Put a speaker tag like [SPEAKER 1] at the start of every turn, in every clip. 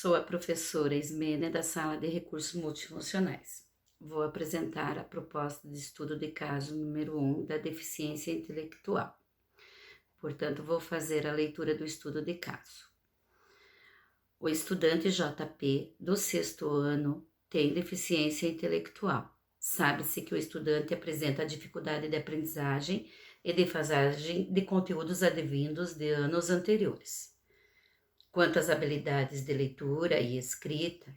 [SPEAKER 1] Sou a professora Ismênia da Sala de Recursos Multifuncionais. Vou apresentar a proposta de estudo de caso número 1 da deficiência intelectual. Portanto, vou fazer a leitura do estudo de caso. O estudante JP, do 6º ano, tem deficiência intelectual. Sabe-se que o estudante apresenta dificuldade de aprendizagem e defasagem de conteúdos advindos de anos anteriores. Quanto às habilidades de leitura e escrita,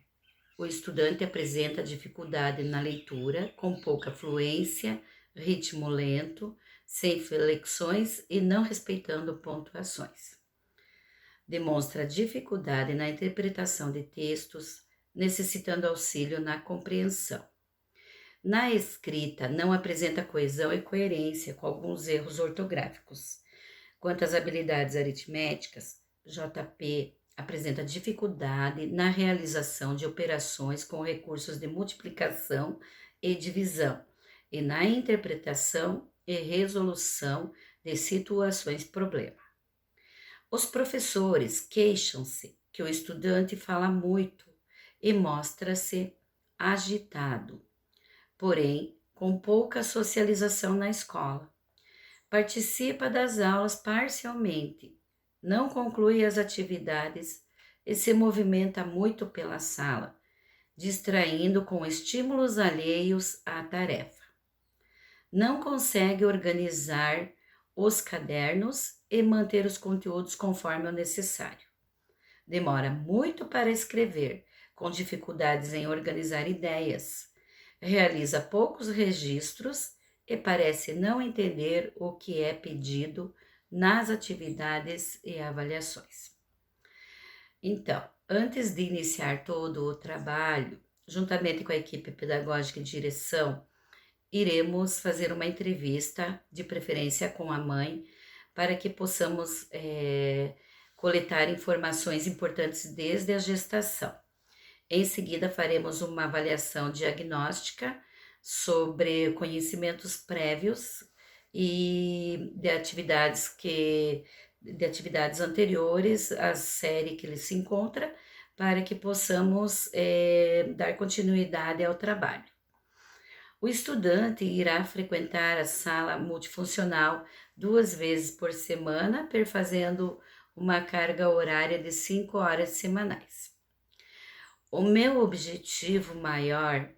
[SPEAKER 1] o estudante apresenta dificuldade na leitura, com pouca fluência, ritmo lento, sem flexões e não respeitando pontuações. Demonstra dificuldade na interpretação de textos, necessitando auxílio na compreensão. Na escrita, não apresenta coesão e coerência, com alguns erros ortográficos. Quanto às habilidades aritméticas, JP apresenta dificuldade na realização de operações com recursos de multiplicação e divisão e na interpretação e resolução de situações-problema. Os professores queixam-se que o estudante fala muito e mostra-se agitado, porém com pouca socialização na escola. Participa das aulas parcialmente, não conclui as atividades e se movimenta muito pela sala, distraindo com estímulos alheios à tarefa. Não consegue organizar os cadernos e manter os conteúdos conforme o necessário. Demora muito para escrever, com dificuldades em organizar ideias. Realiza poucos registros e parece não entender o que é pedido nas atividades e avaliações. Então, antes de iniciar todo o trabalho, juntamente com a equipe pedagógica e direção, iremos fazer uma entrevista, de preferência com a mãe, para que possamos coletar informações importantes desde a gestação. Em seguida, faremos uma avaliação diagnóstica sobre conhecimentos prévios e de atividades anteriores à série que ele se encontra, para que possamos dar continuidade ao trabalho. O estudante irá frequentar a sala multifuncional 2 vezes por semana, perfazendo uma carga horária de 5 horas semanais. O meu objetivo maior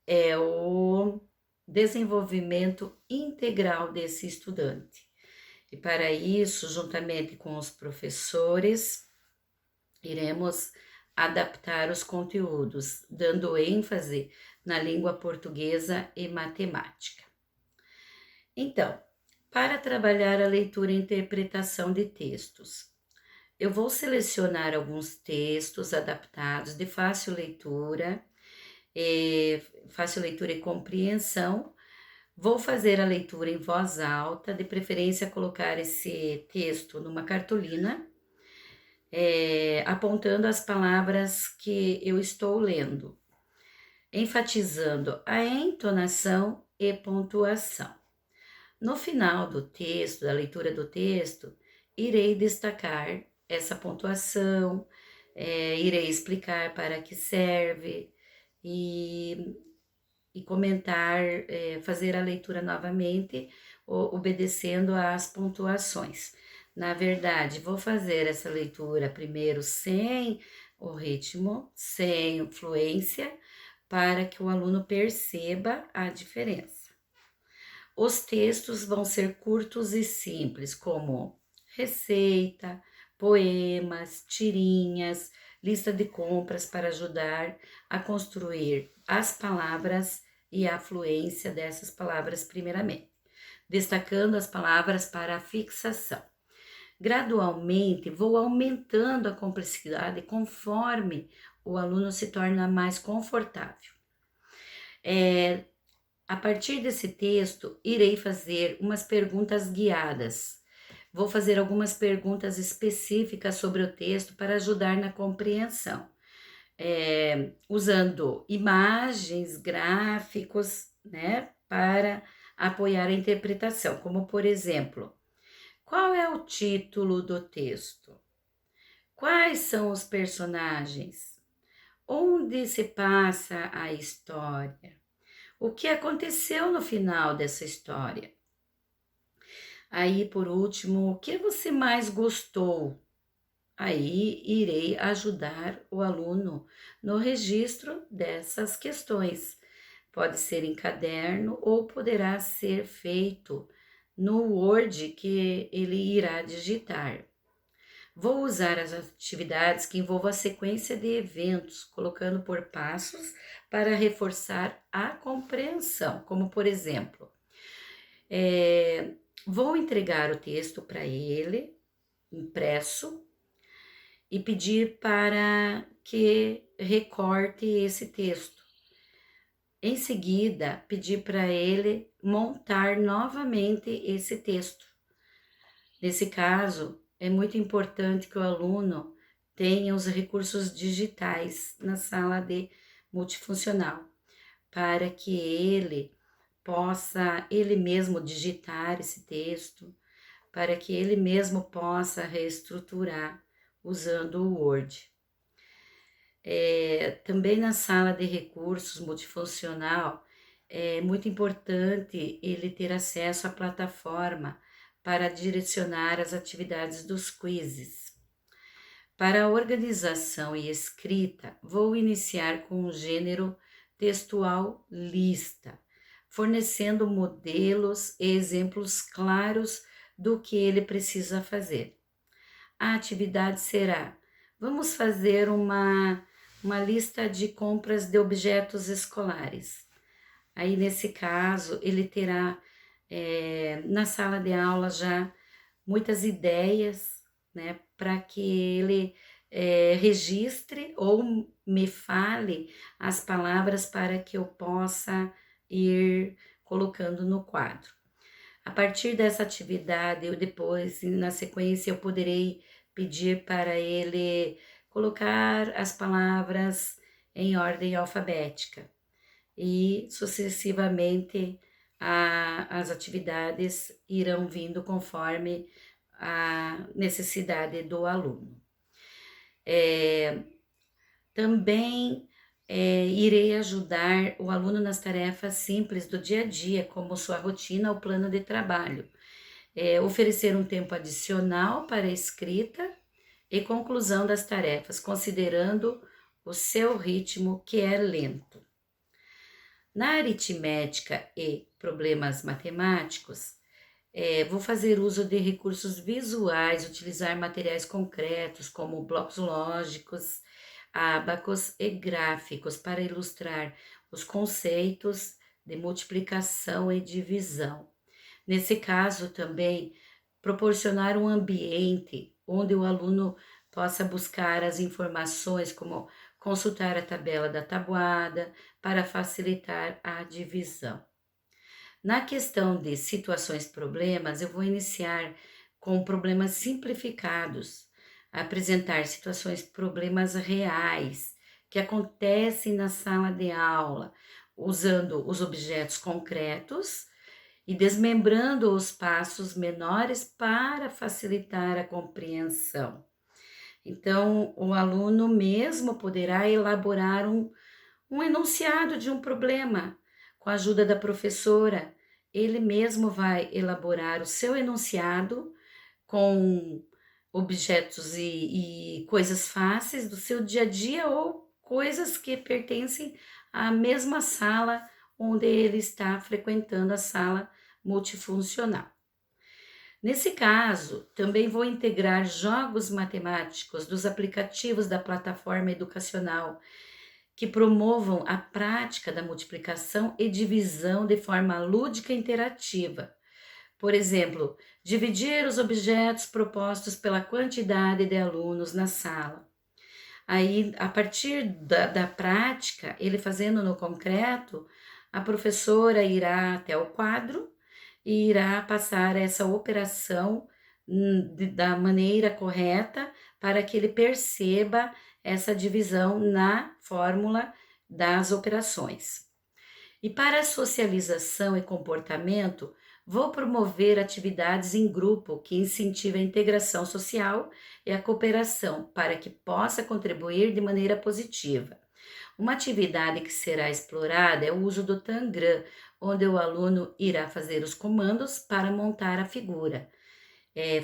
[SPEAKER 1] é o desenvolvimento integral desse estudante. E para isso, juntamente com os professores, iremos adaptar os conteúdos, dando ênfase na língua portuguesa e matemática. Então, para trabalhar a leitura e interpretação de textos, eu vou selecionar alguns textos adaptados de fácil leitura e compreensão. Vou fazer a leitura em voz alta, de preferência colocar esse texto numa cartolina, apontando as palavras que eu estou lendo, enfatizando a entonação e pontuação. No final do texto, da leitura do texto, irei destacar essa pontuação, irei explicar para que serve e comentar, fazer a leitura novamente, obedecendo às pontuações. Na verdade, vou fazer essa leitura primeiro sem o ritmo, sem fluência, para que o aluno perceba a diferença. Os textos vão ser curtos e simples, como receita, poemas, tirinhas, lista de compras para ajudar a construir as palavras e a fluência dessas palavras primeiramente, destacando as palavras para a fixação. Gradualmente, vou aumentando a complexidade conforme o aluno se torna mais confortável. A partir desse texto, irei fazer umas perguntas guiadas. Vou fazer algumas perguntas específicas sobre o texto para ajudar na compreensão, usando imagens, gráficos, né, para apoiar a interpretação, como por exemplo, qual é o título do texto? Quais são os personagens? Onde se passa a história? O que aconteceu no final dessa história? Aí, por último, o que você mais gostou? Aí irei ajudar o aluno no registro dessas questões. Pode ser em caderno ou poderá ser feito no Word que ele irá digitar. Vou usar as atividades que envolvam a sequência de eventos, colocando por passos para reforçar a compreensão, como por exemplo, vou entregar o texto para ele, impresso, e pedir para que recorte esse texto. Em seguida, pedir para ele montar novamente esse texto. Nesse caso, é muito importante que o aluno tenha os recursos digitais na sala de multifuncional, para que ele possa ele mesmo digitar esse texto, para que ele mesmo possa reestruturar usando o Word. Também na sala de recursos multifuncional, é muito importante ele ter acesso à plataforma para direcionar as atividades dos quizzes. Para a organização e escrita, vou iniciar com o gênero textual lista, fornecendo modelos e exemplos claros do que ele precisa fazer. A atividade será: vamos fazer uma lista de compras de objetos escolares. Aí, nesse caso, ele terá na sala de aula já muitas ideias, né, para que ele registre ou me fale as palavras para que eu possa ir colocando no quadro. A partir dessa atividade, eu depois, na sequência, eu poderei pedir para ele colocar as palavras em ordem alfabética e sucessivamente as atividades irão vindo conforme a necessidade do aluno. Também irei ajudar o aluno nas tarefas simples do dia a dia, como sua rotina ou plano de trabalho. Oferecer um tempo adicional para a escrita e conclusão das tarefas, considerando o seu ritmo, que é lento. Na aritmética e problemas matemáticos, vou fazer uso de recursos visuais, utilizar materiais concretos como blocos lógicos, ábacos e gráficos para ilustrar os conceitos de multiplicação e divisão. Nesse caso, também proporcionar um ambiente onde o aluno possa buscar as informações, como consultar a tabela da tabuada para facilitar a divisão. Na questão de situações-problemas, eu vou iniciar com problemas simplificados, apresentar situações-problemas reais que acontecem na sala de aula, usando os objetos concretos e desmembrando os passos menores para facilitar a compreensão. Então, o aluno mesmo poderá elaborar um enunciado de um problema com a ajuda da professora. Ele mesmo vai elaborar o seu enunciado com objetos e coisas fáceis do seu dia a dia ou coisas que pertencem à mesma sala onde ele está frequentando, a sala multifuncional. Nesse caso, também vou integrar jogos matemáticos dos aplicativos da plataforma educacional que promovam a prática da multiplicação e divisão de forma lúdica e interativa. Por exemplo, dividir os objetos propostos pela quantidade de alunos na sala. Aí, a partir da prática, ele fazendo no concreto, a professora irá até o quadro e irá passar essa operação da maneira correta para que ele perceba essa divisão na fórmula das operações. E para a socialização e comportamento, Vou promover atividades em grupo que incentivem a integração social e a cooperação para que possa contribuir de maneira positiva. Uma atividade que será explorada é o uso do Tangram, onde o aluno irá fazer os comandos para montar a figura,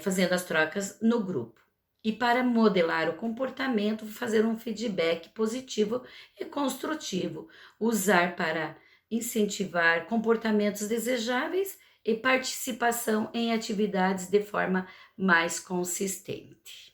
[SPEAKER 1] fazendo as trocas no grupo. E para modelar o comportamento, fazer um feedback positivo e construtivo, usar para incentivar comportamentos desejáveis e participação em atividades de forma mais consistente.